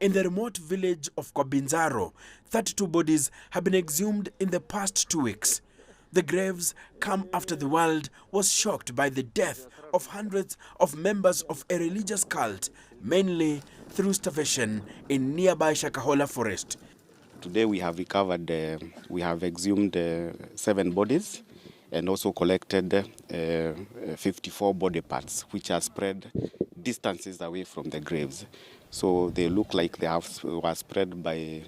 In the remote village of Kwabinzaro, 32 bodies have been exhumed in the past 2 weeks. The graves come after the world was shocked by the death of hundreds of members of a religious cult, mainly through starvation in nearby Shakahola forest. Today we have recovered, we have exhumed 7 bodies and also collected 54 body parts, which are spread distances away from the graves. So they look like they were spread by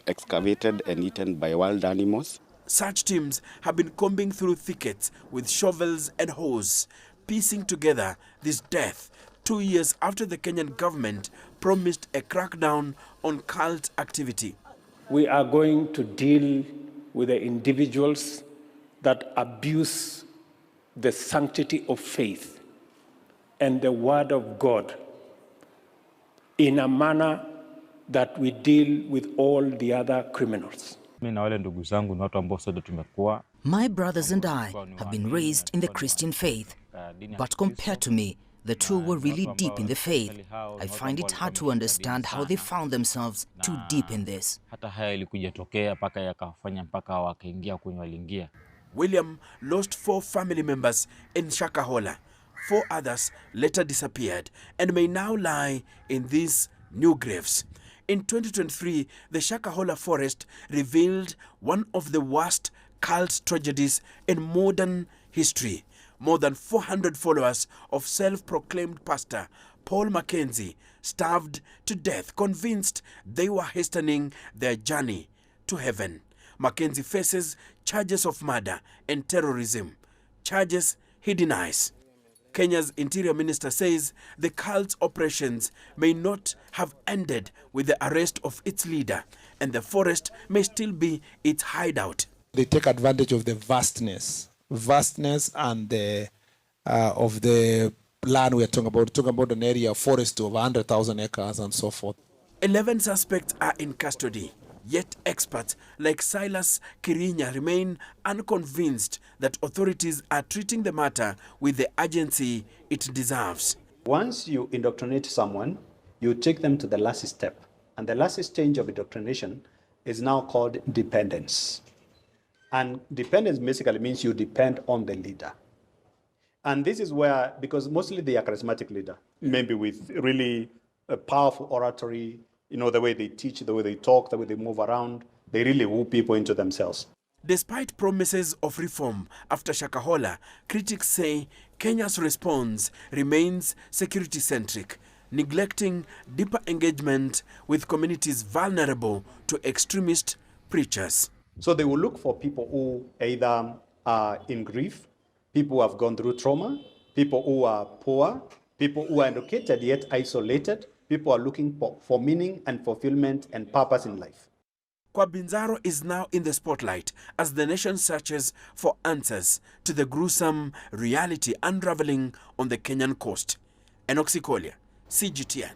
excavated and eaten by wild animals. Search teams have been combing through thickets with shovels and hoes, piecing together this death 2 years after the Kenyan government promised a crackdown on cult activity. We are going to deal with the individuals that abuse the sanctity of faith and the word of God in a manner that we deal with all the other criminals. My brothers and I have been raised in the Christian faith, but compared to me, the two were really deep in the faith. I find it hard to understand how they found themselves too deep in this. William lost 4 family members in Shakahola. 4 others later disappeared and may now lie in these new graves. In 2023, the Shakahola forest revealed one of the worst cult tragedies in modern history. More than 400 followers of self-proclaimed pastor Paul Mackenzie starved to death, convinced they were hastening their journey to heaven. Mackenzie faces charges of murder and terrorism, charges he denies. Kenya's Interior Minister says the cult's operations may not have ended with the arrest of its leader, and the forest may still be its hideout. They take advantage of the vastness and of the land we are talking about an area of forest of 100,000 acres and so forth. 11 suspects are in custody, yet experts like Silas Kirinya remain unconvinced that authorities are treating the matter with the urgency it deserves. Once you indoctrinate someone, you take them to the last step. And the last stage of indoctrination is now called dependence. And dependence basically means you depend on the leader. And this is where, because mostly they are charismatic leader, maybe with really a powerful oratory, you know, the way they teach, the way they talk, the way they move around, they really woo people into themselves. Despite promises of reform after Shakahola, critics say Kenya's response remains security-centric, neglecting deeper engagement with communities vulnerable to extremist preachers. So they will look for people who either are in grief, people who have gone through trauma, people who are poor, people who are educated yet isolated, people are looking for meaning and fulfillment and purpose in life. Kwabinzaro is now in the spotlight as the nation searches for answers to the gruesome reality unraveling on the Kenyan coast. Enoxikolia, CGTN.